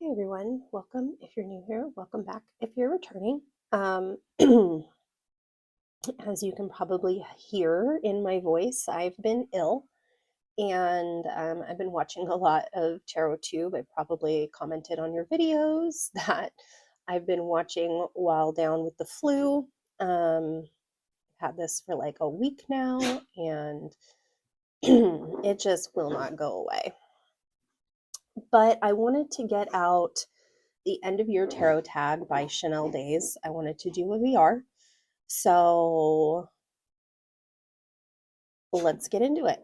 Hi everyone, welcome if you're new here, welcome back if you're returning. As you can probably hear in my voice, I've been ill and I've been watching a lot of TarotTube. I probably commented on your videos that I've been watching while down with the flu. I've had this for like a week now and it just will not go away. But I wanted to get out the End of Year Tarot Tag by Chanel Days. I wanted to do a VR. So let's get into it.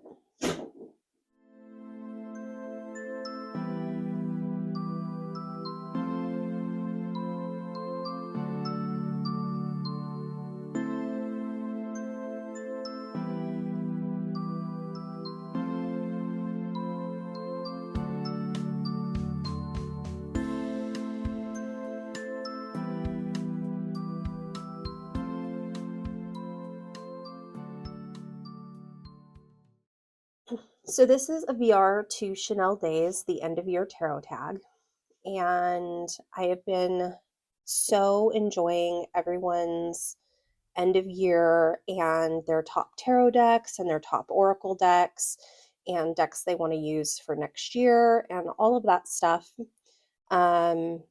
So this is a VR to Chanel Days, the End of Year Tarot Tag. And I have been so enjoying everyone's end of year and their top tarot decks and their top oracle decks and decks they want to use for next year and all of that stuff. And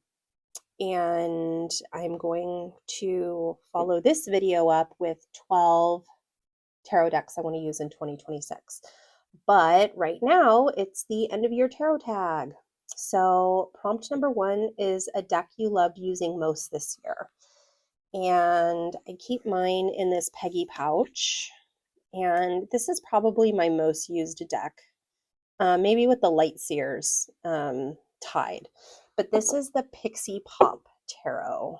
I'm going to follow this video up with 12 tarot decks I want to use in 2026. But right now, it's the End of Year Tarot Tag. So prompt number 1 is a deck you loved using most this year. And I keep mine in this Peggy pouch. And this is probably my most used deck, maybe with the Light Seers tied. But this is the Pixie Pop Tarot.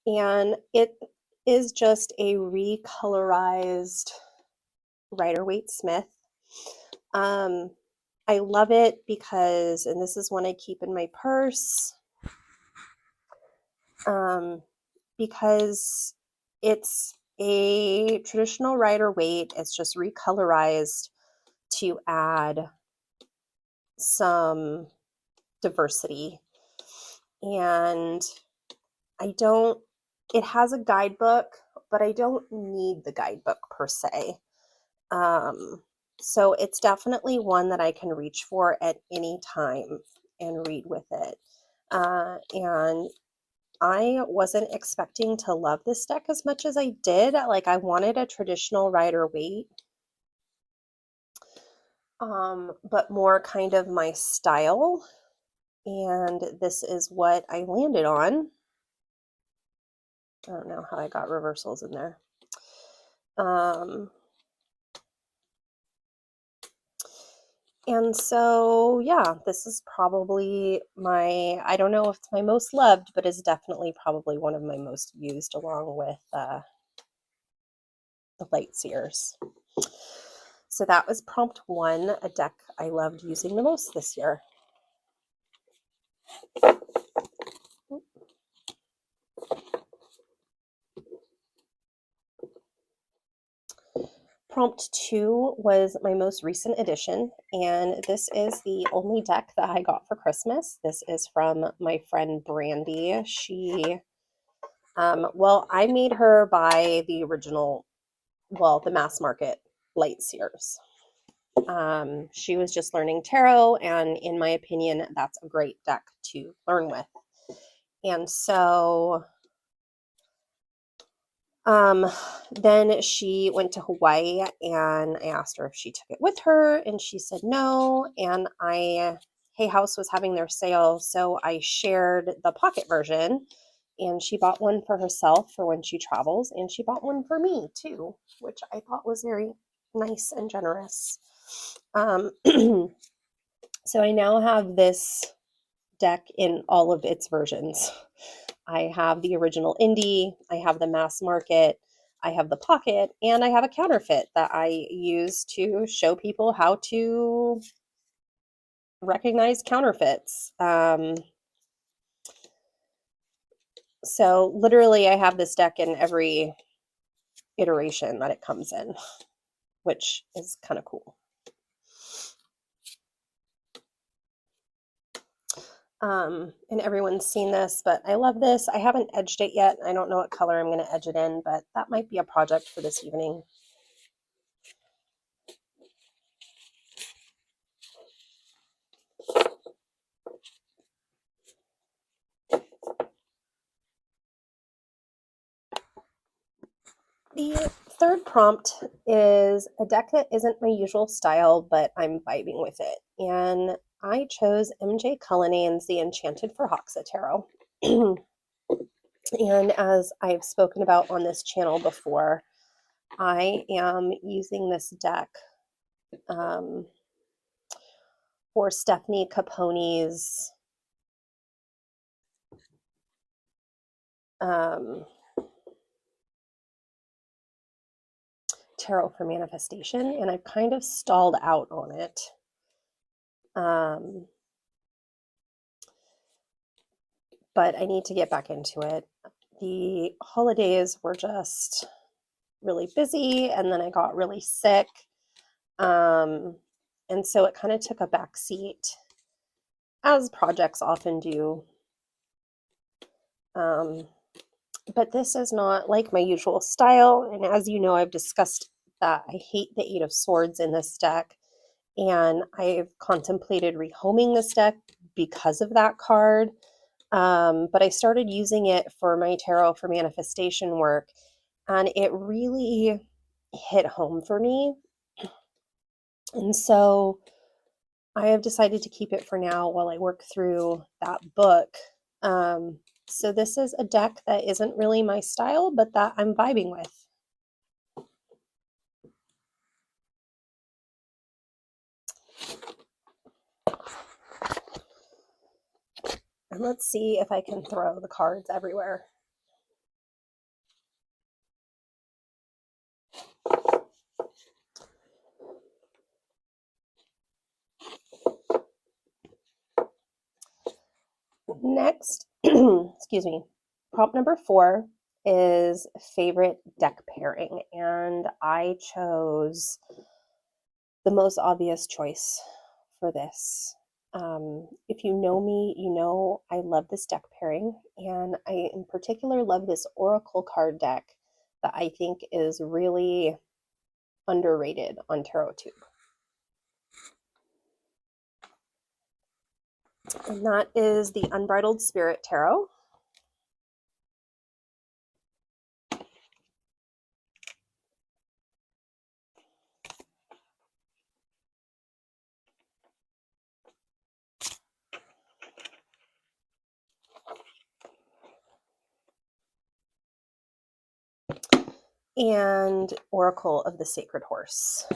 And it is just a recolorized Rider-Waite Smith. I love it because, and this is one I keep in my purse, because it's a traditional Rider-Waite. It's just recolorized to add some diversity. And it has a guidebook, but I don't need the guidebook per se. So it's definitely one that I can reach for at any time and read with it. And I wasn't expecting to love this deck as much as I did. Like, I wanted a traditional Rider-Waite, but more kind of my style. And this is what I landed on. I don't know how I got reversals in there. And so, yeah, this is probably I don't know if it's my most loved, but is definitely probably one of my most used, along with the Light Seers. So that was prompt 1, a deck I loved using the most this year. Prompt 2 was my most recent addition, and this is the only deck that I got for Christmas. This is from my friend Brandy. She, I made her buy the original, the mass market Light Seers. She was just learning tarot, and in my opinion, that's a great deck to learn with. And so then she went to Hawaii, and I asked her if she took it with her, and she said no. And Hay House was having their sale, so I shared the pocket version, and she bought one for herself for when she travels, and she bought one for me too, which I thought was very nice and generous. So I now have this deck in all of its versions. I have the original indie, I have the mass market, I have the pocket, and I have a counterfeit that I use to show people how to recognize counterfeits. So literally I have this deck in every iteration that it comes in, which is kind of cool. And everyone's seen this, but I love this. I haven't edged it yet. I don't know what color I'm going to edge it in, but that might be a project for this evening. The third prompt is a deck that isn't my usual style, but I'm vibing with it. And I chose MJ Cullinan's The Enchanted for Hoxa Tarot. And as I've spoken about on this channel before, I am using this deck for Stephanie Capone's Tarot for Manifestation, and I've kind of stalled out on it. But I need to get back into it. The holidays were just really busy, and then I got really sick. And so it kind of took a back seat, as projects often do. But this is not like my usual style. And as you know, I've discussed that I hate the Eight of Swords in this deck. And I've contemplated rehoming this deck because of that card. But I started using it for my tarot for manifestation work, and it really hit home for me. And so I have decided to keep it for now while I work through that book. So this is a deck that isn't really my style, but that I'm vibing with. And let's see if I can throw the cards everywhere. Next, excuse me, prompt number 4 is favorite deck pairing, and I chose the most obvious choice for this. If you know me, you know I love this deck pairing, and I in particular love this Oracle card deck that I think is really underrated on TarotTube. And that is the Unbridled Spirit Tarot. And Oracle of the Sacred Horse.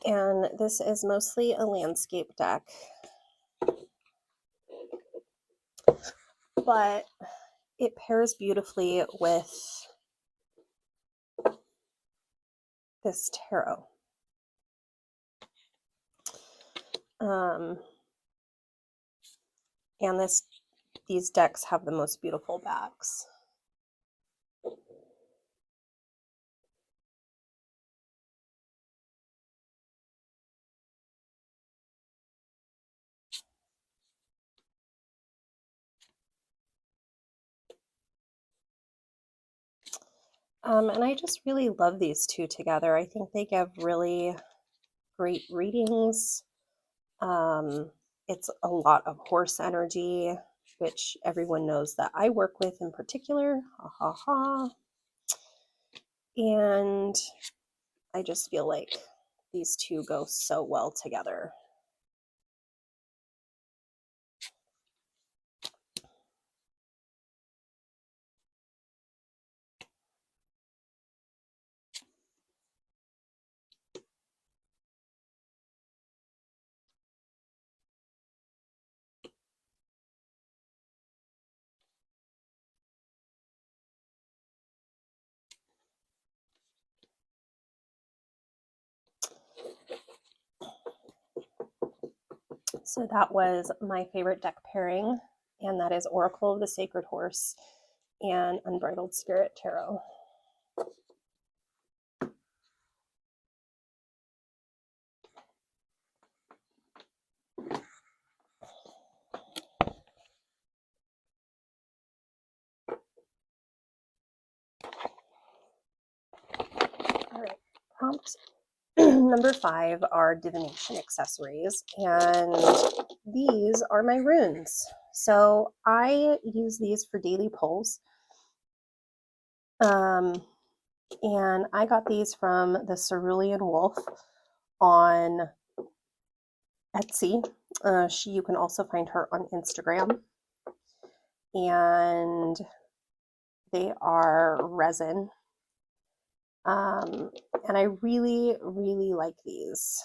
And this is mostly a landscape deck, but it pairs beautifully with this tarot. And these decks have the most beautiful backs. And I just really love these two together. I think they give really great readings. It's a lot of horse energy, which everyone knows that I work with in particular. Ha ha ha. And I just feel like these two go so well together. So that was my favorite deck pairing, and that is Oracle of the Sacred Horse and Unbridled Spirit Tarot. All right, prompt number 5 are divination accessories, and these are my runes. So I use these for daily pulls. And I got these from the Cerulean Wolf on Etsy. You can also find her on Instagram. And they are resin. And I really, really like these.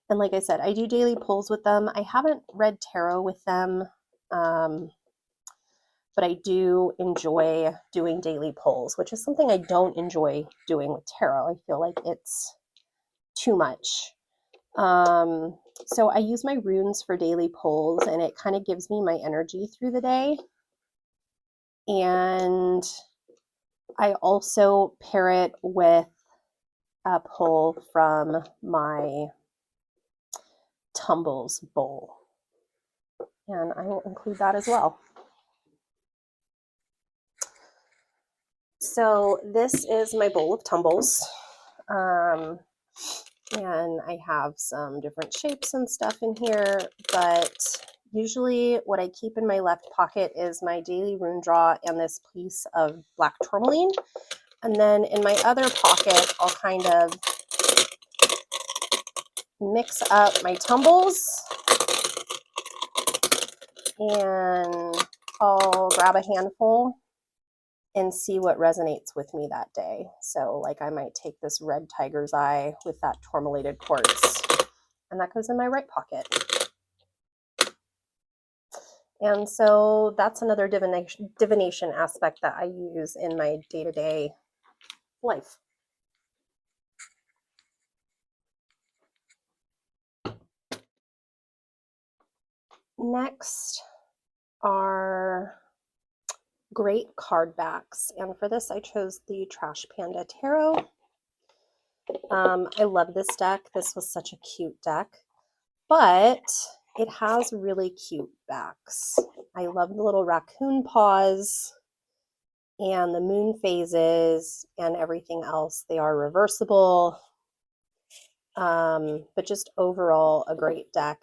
And like I said, I do daily pulls with them. I haven't read tarot with them, but I do enjoy doing daily pulls, which is something I don't enjoy doing with tarot. I feel like it's too much. So I use my runes for daily pulls, and it kind of gives me my energy through the day. And I also pair it with a pull from my Tumbles bowl, and I will include that as well. So this is my bowl of tumbles, and I have some different shapes and stuff in here, but usually what I keep in my left pocket is my daily rune draw and this piece of black tourmaline, and then in my other pocket I'll kind of mix up my tumbles, and I'll grab a handful and see what resonates with me that day. So like I might take this red tiger's eye with that tourmalated quartz, and that goes in my right pocket. And so that's another divination aspect that I use in my day-to-day life. Next are great card backs, and for this I chose the Trash Panda Tarot. I love this deck. This was such a cute deck, but it has really cute backs. I love the little raccoon paws and the moon phases and everything else. They are reversible, but just overall a great deck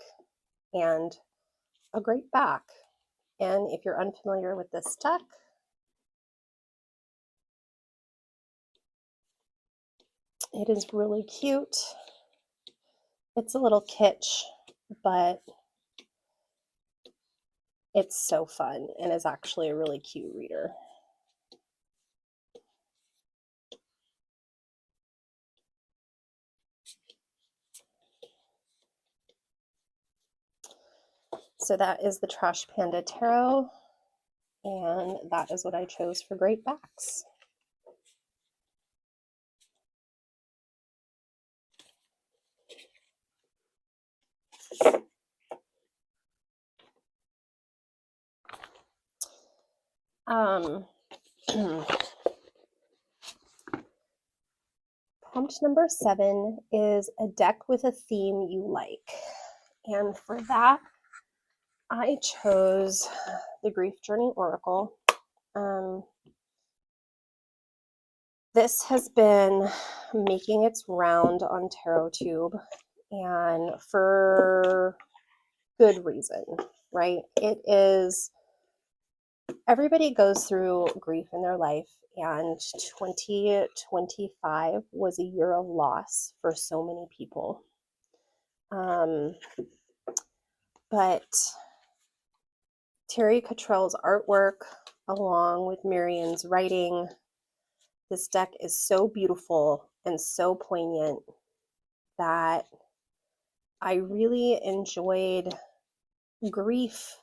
and a great back. And if you're unfamiliar with this deck, it is really cute. It's a little kitsch, but it's so fun and is actually a really cute reader. So that is the Trash Panda Tarot, and that is what I chose for great backs. Prompt number 7 is a deck with a theme you like. And for that, I chose the Grief Journey Oracle. This has been making its round on TarotTube, and for good reason, right? It is, everybody goes through grief in their life, and 2025 was a year of loss for so many people. But Terry Cottrell's artwork, along with Marian's writing, this deck is so beautiful and so poignant that I really enjoyed grief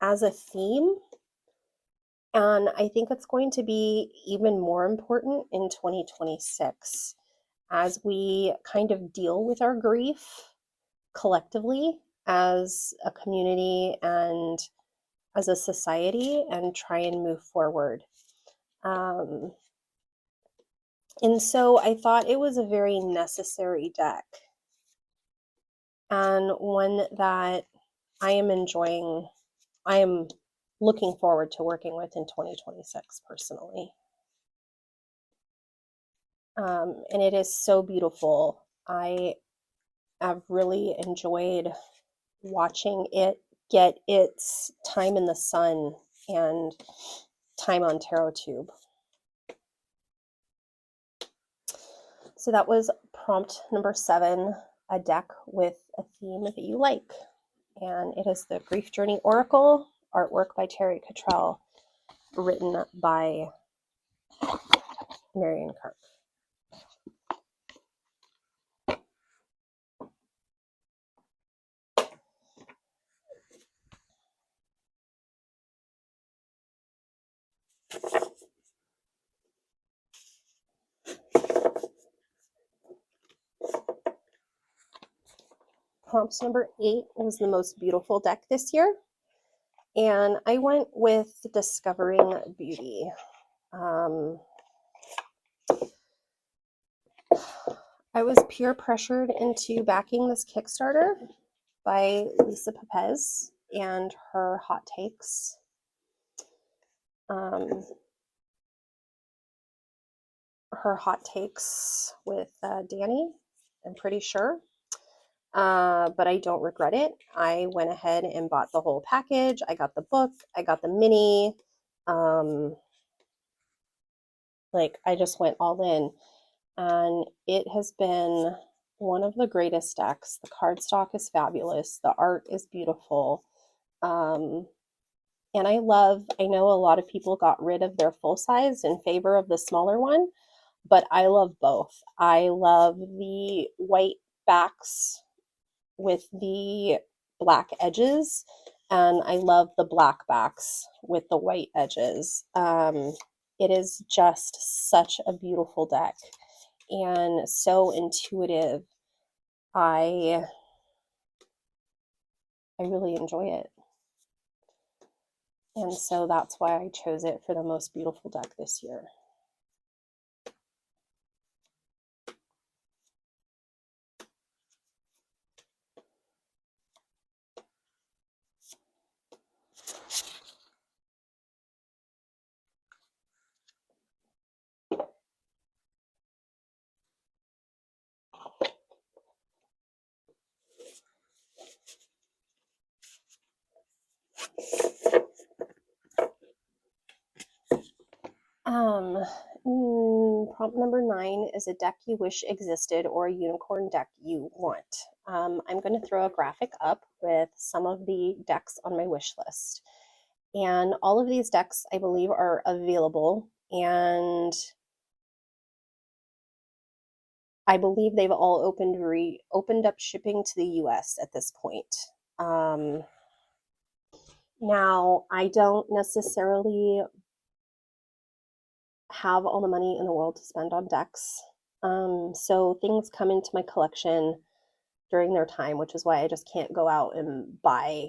as a theme. And I think it's going to be even more important in 2026 as we kind of deal with our grief collectively as a community and as a society and try and move forward. Um, and so I thought it was a very necessary deck and one that I am enjoying. I am looking forward to working with in 2026 personally. And it is so beautiful. I have really enjoyed watching it get its time in the sun and time on TarotTube. So that was prompt number 7, a deck with a theme that you like. And it is the Grief Journey Oracle, artwork by Terry Cottrell, written by Marion Karp. Prompt number 8 was the most beautiful deck this year. And I went with Discovering Beauty. I was peer pressured into backing this Kickstarter by Lisa Pepez and her hot takes. Her hot takes with Danny, I'm pretty sure. But I don't regret it. I went ahead and bought the whole package. I got the book, I got the mini. Like, I just went all in. And it has been one of the greatest decks. The cardstock is fabulous. The art is beautiful. And I know a lot of people got rid of their full size in favor of the smaller one, but I love both. I love the white backs with the black edges, and I love the black backs with the white edges. It is just such a beautiful deck and so intuitive. I really enjoy it. And so that's why I chose it for the most beautiful deck this year. Prompt number 9 is a deck you wish existed or a unicorn deck you want. I'm going to throw a graphic up with some of the decks on my wish list. And all of these decks, I believe, are available. And I believe they've all opened up shipping to the US at this point. Now, I don't necessarily have all the money in the world to spend on decks. So things come into my collection during their time, which is why I just can't go out and buy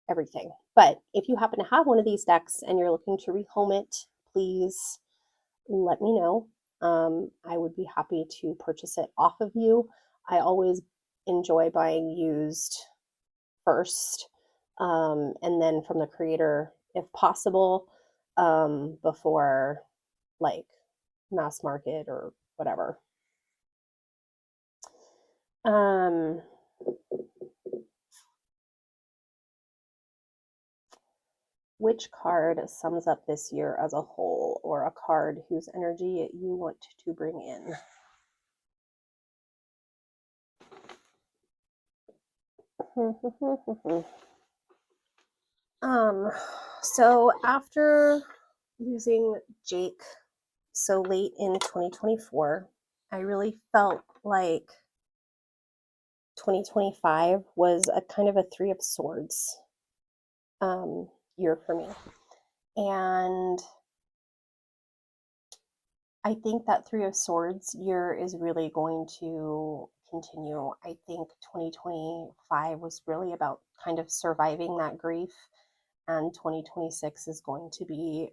everything. But if you happen to have one of these decks and you're looking to rehome it, please let me know. I would be happy to purchase it off of you. I always enjoy buying used first, and then from the creator if possible, before like mass market or whatever. Which card sums up this year as a whole, or a card whose energy you want to bring in? So after losing Jake so late in 2024, I really felt like 2025 was a kind of a 3 of Swords year for me. And I think that 3 of Swords year is really going to continue. I think 2025 was really about kind of surviving that grief, and 2026 is going to be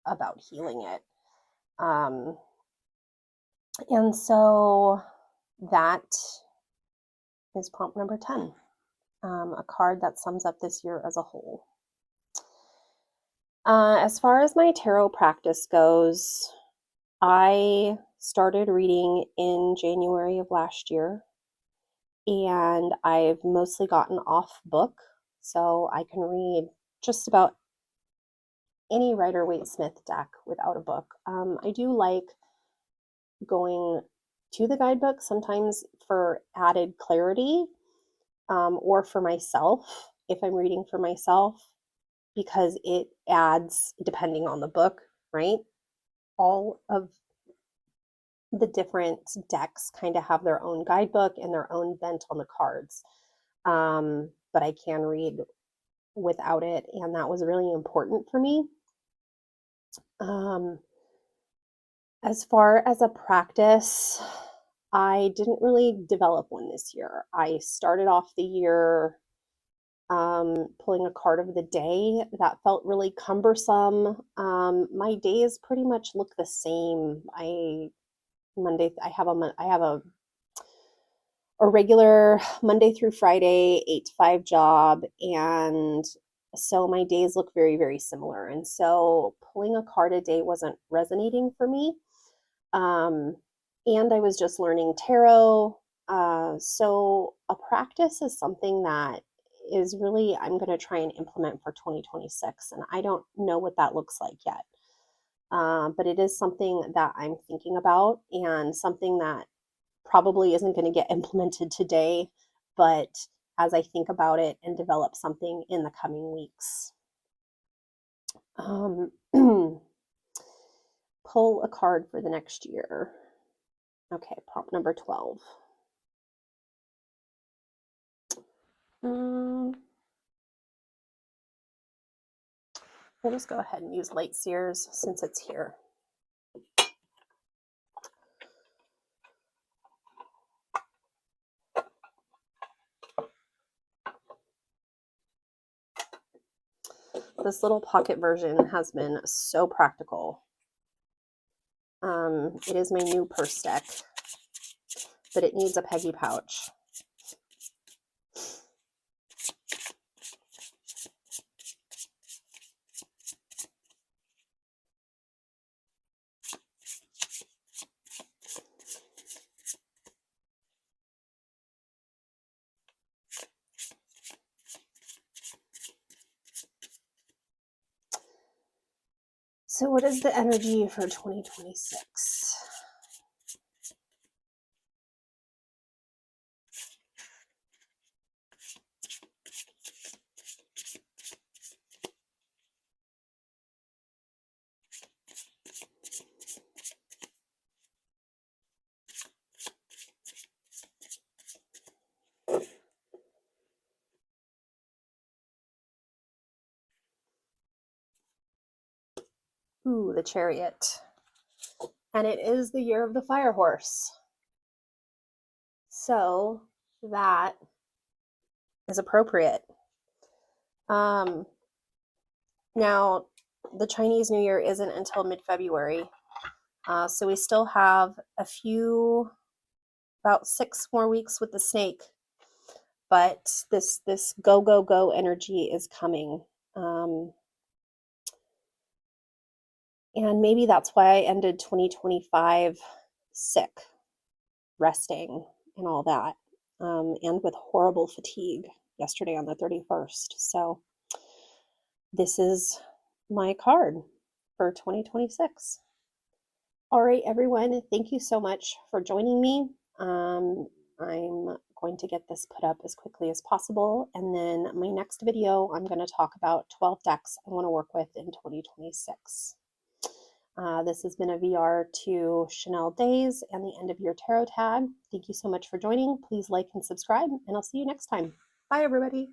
about healing it. And so that is prompt number 10, a card that sums up this year as a whole. As far as my tarot practice goes, I started reading in January of last year, and I've mostly gotten off book, so I can read just about any Rider-Waite-Smith deck without a book. I do like going to the guidebook sometimes for added clarity, or for myself if I'm reading for myself, because it adds, depending on the book, right? All of the different decks kind of have their own guidebook and their own bent on the cards. But I can read without it, and that was really important for me. As far as a practice, I didn't really develop one this year. I started off the year pulling a card of the day. That felt really cumbersome. My days pretty much look the same. I have a regular Monday through Friday 8 to 5 job, and so my days look very, very similar. And so pulling a card a day wasn't resonating for me. And I was just learning tarot. So a practice is something that is really, I'm going to try and implement for 2026. And I don't know what that looks like yet. But it is something that I'm thinking about, and something that probably isn't going to get implemented today, but as I think about it and develop something in the coming weeks. Pull a card for the next year. Okay, prompt number 12. We'll just go ahead and use Light Seers since it's here. This little pocket version has been so practical. It is my new purse deck, but it needs a Peggy pouch. So what is the energy for 2026? Ooh, the Chariot. And it is the year of the Fire Horse. So that is appropriate. Now, the Chinese New Year isn't until mid-February. So we still have about 6 more weeks with the snake. But this go, go, go energy is coming. And maybe that's why I ended 2025 sick, resting, and all that, and with horrible fatigue yesterday on the 31st. So this is my card for 2026. All right, everyone, thank you so much for joining me. I'm going to get this put up as quickly as possible, and then my next video, I'm going to talk about 12 decks I want to work with in 2026. This has been a VR to Chanel Days and the End of Year Tarot Tag. Thank you so much for joining. Please like and subscribe, and I'll see you next time. Bye, everybody.